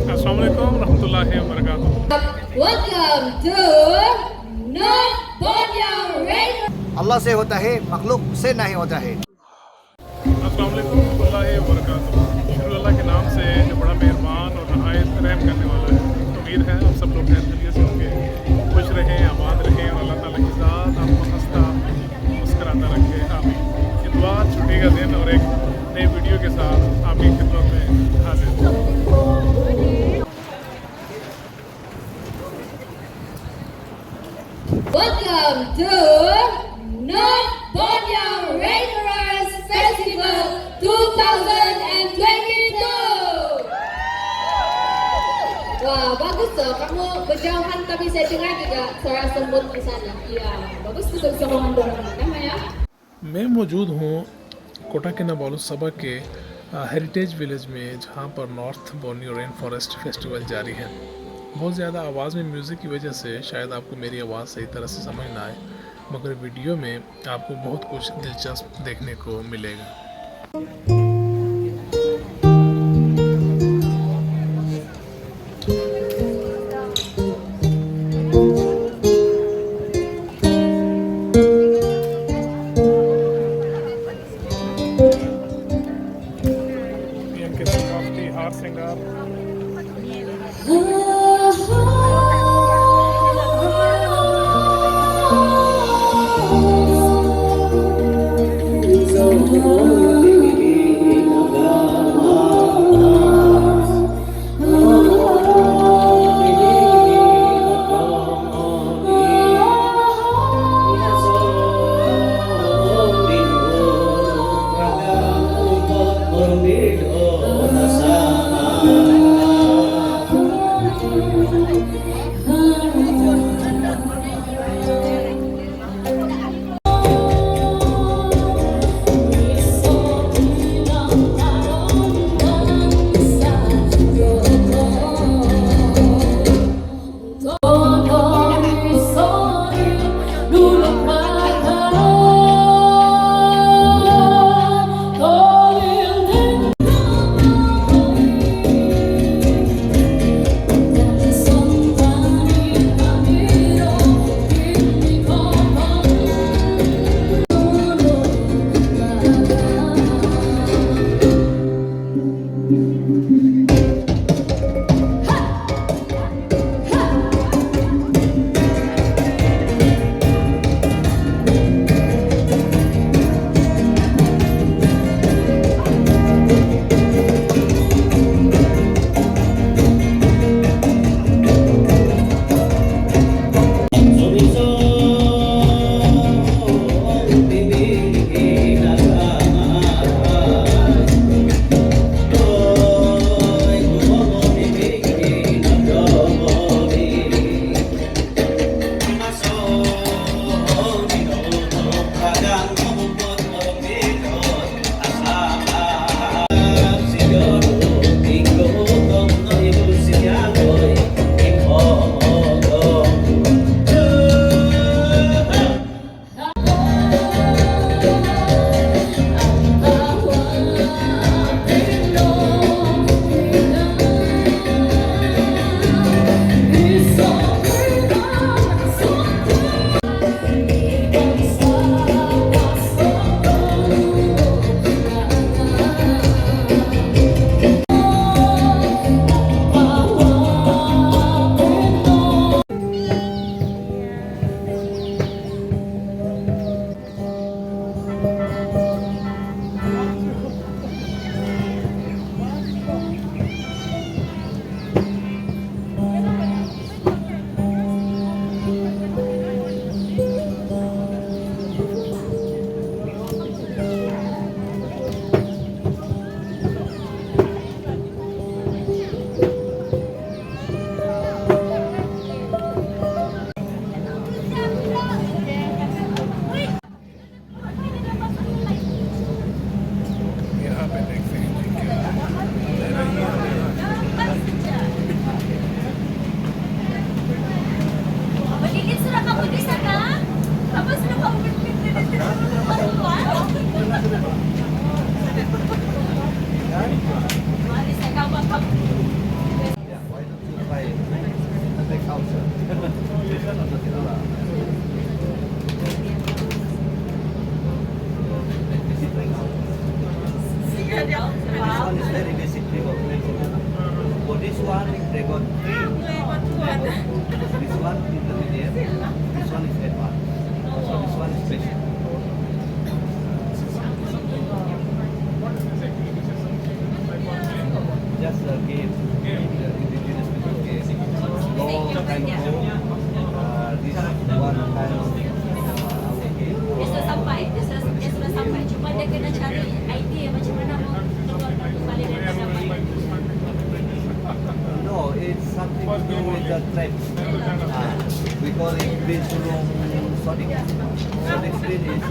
अस्सलाम वालेकुम रहमतुल्लाहि व बरकातुहू। Welcome to North Borneo Rainforest. अल्लाह से होता है, मखलूक से नहीं होता है। अस्सलाम वालेकुम रहमतुल्लाहि व बरकातुहू। शुरू अल्लाह के नाम से जो बड़ा मेहरबान और नहायत रहम करने वाला है। उम्मीद है आप सब लोग खैर खैरियत से होंगे, खुश रहें, आबाद रहें और अल्लाह ताला की ज़ात आपको हंसता मुस्कराता रखे। आमीन। इतवार छुट्टी का दिन और एक नई वीडियो के साथ आपकी खिदमत में हाजिर हूँ। Welcome to North Borneo Rainforest Festival 2022. Wah, bagus tuh. Kamu berjauhan tapi saya dengar juga suara semut di sana. Iya, bagus tuh bisa mengandung nama ya. मैं मौजूद हूँ कोटा के नाबालू सबा के हेरिटेज विलेज में, जहाँ पर north Borneo rain forest festival जारी है। बहुत ज़्यादा आवाज़ में म्यूज़िक की वजह से शायद आपको मेरी आवाज़ सही तरह से समझ ना आए, मगर वीडियो में आपको बहुत कुछ दिलचस्प देखने को मिलेगा। इनके सकाफती हार श्रृंगार This one is very basic dragon. For this one, dragon 3. This one intermediate. This one is advanced. So this one is basic. Just a game. The indigenous people game. Long time ago, this one kind of our game. Dia sudah sampai, dia sudah sampai. Cuma dia kena cari idea macam mana mau keluarkan kembali daripada sampai. No, it's something to do with the trap. We call it green sulung sonic. Sonic green is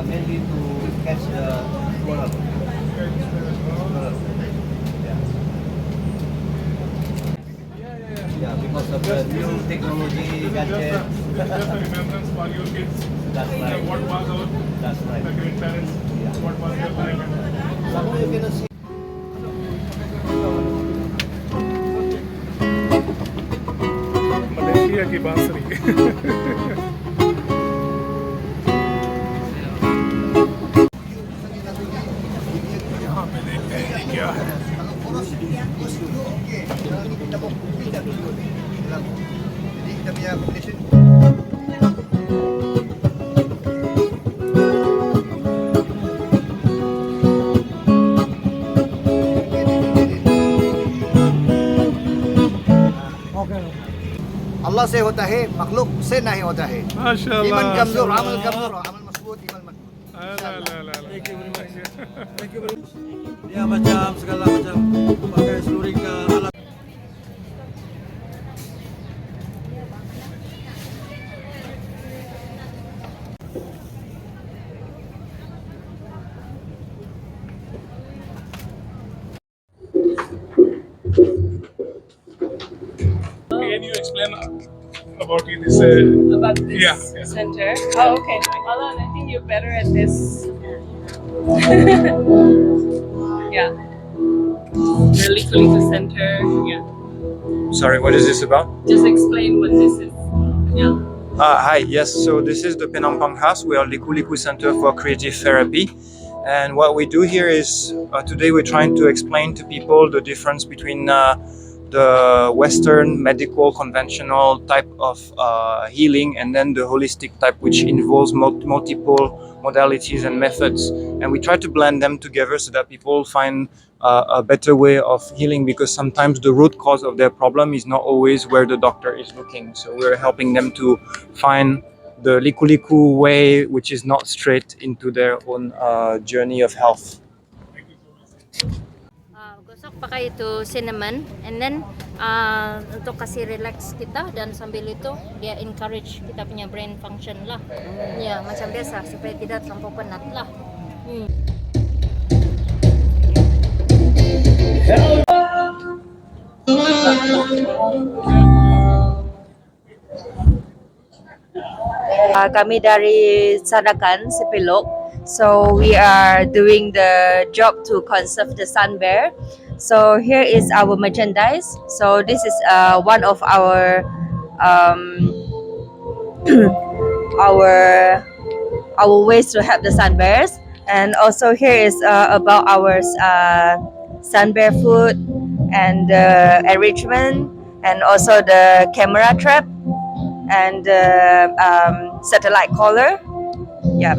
mainly to catch the squirrel. Squirrel. Yeah, because of the new technology gadget. Just a remembrance for your kids. That's right. What was our That's right. the grandparents? What was their life? Some you cannot see. Malaysia की बांसुरी यहाँ पे देखते हैं ये क्या है Jadi kita punya combination. अल्लाह से होता है, मखलूक से नहीं होता है. माशाल्लाह ईमान कमजोर, अमल कमजोर, अमल मजबूत, ईमान मजबूत. Dia macam segala macam pakai seluring ke alat. Can you explain about this? About this Yeah. center. Oh, okay. Alan, I think you're better at this. Yeah. The Liku Center. Yeah. Sorry, what is this about? Just explain what this is. Yeah. Hi, yes, so this is the Penampang House. We are Liku Liku Center for Creative Therapy. And what we do here is, today we're trying to explain to people the difference between the Western medical conventional type of healing and then the holistic type, which involves multiple modalities and methods. And we try to blend them together so that people find a better way of healing, because sometimes the root cause of their problem is not always where the doctor is looking. So we're helping them to find the Liku Liku way, which is not straight into their own journey of health. Gosok pakai itu cinnamon, and then untuk kasih relax kita, dan sambil itu dia encourage kita punya brain function lah. Ya, macam biasa supaya tidak terlalu penat lah. Kami dari Sanakan, Sipilok. So we are doing the job to conserve the sun bear. So here is our merchandise. So this is one of our our ways to help the sun bears. And also here is about our sun bear food and enrichment, and also the camera trap and satellite collar. Yeah.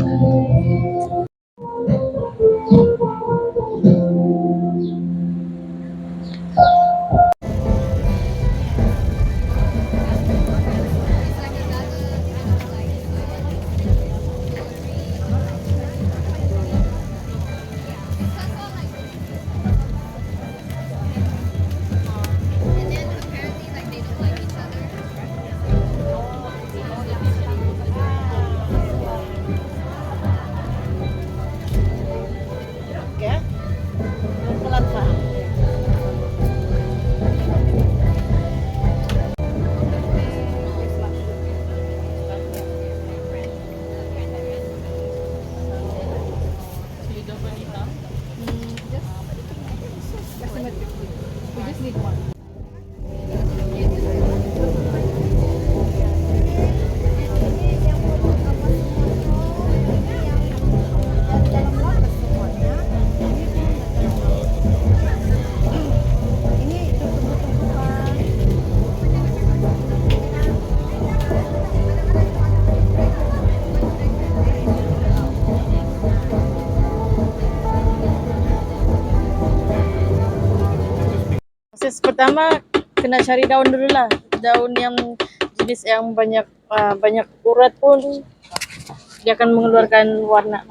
pertama kena cari daun dulu lah, daun yang jenis yang banyak banyak urat pun dia akan mengeluarkan warna.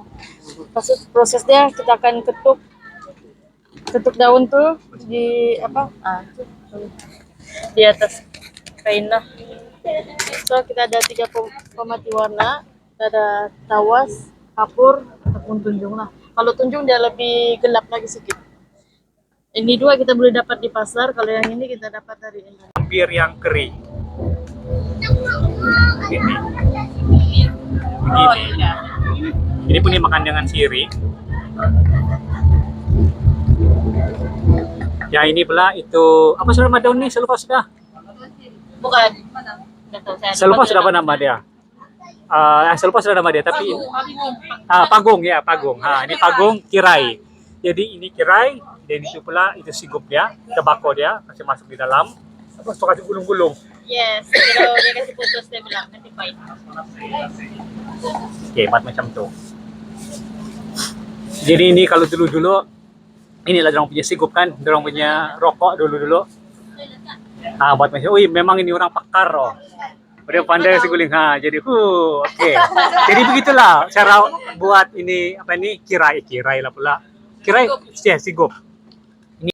Proses dia kita akan ketuk daun tuh di di atas kain lah. So kita ada 3 pemati warna, kita ada tawas, kapur, ataupun tunjung lah. Kalau tunjung dia lebih gelap lagi sedikit. Ini 2 kita boleh dapat di pasar, kalau yang ini kita dapat dari Indonesia. Hampir yang kering. Ini. Oh iya. Ini pun dimakan dengan sirih. Ya ini pula itu apa sudah daun nih? Saya lupa sudah. Bukan. Saya lupa sudah apa nama dia. Saya lupa sudah nama dia tapi pagung ya pagung. Ini pagung kirai. Jadi ini kirai dan itu pula itu sigup dia, tembakau dia kasih masuk di dalam. Terus kasih gulung-gulung. Yes, kalau dia kasih putus dia bilang nanti pahit. Oke, buat macam tuh. Jadi ini kalau dulu-dulu inilah dorong punya sigup kan, dorong punya rokok dulu-dulu. Buat macam, memang ini orang pakar oh. Dia pandai seguling jadi oke. Jadi begitulah cara buat ini apa ini kirai lah pula. Kirai ya sigup. Ini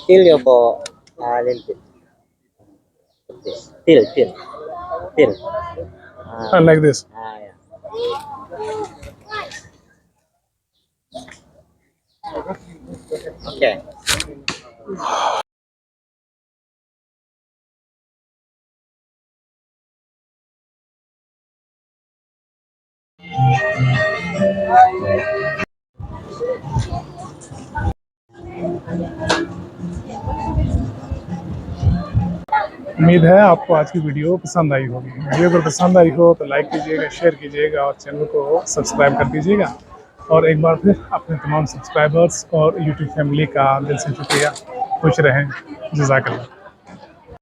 Till yo po, little bit. Till. Like this. Yeah. Okay. उम्मीद है आपको आज की video पसंद आई होगी। Video अगर पसंद आई हो तो लाइक कीजिएगा, शेयर कीजिएगा और चैनल को सब्सक्राइब कर दीजिएगा। और एक बार फिर अपने तमाम सब्सक्राइबर्स और यूट्यूब फैमिली का दिल से शुक्रिया। खुश रहें। जज़ाकल्लाह।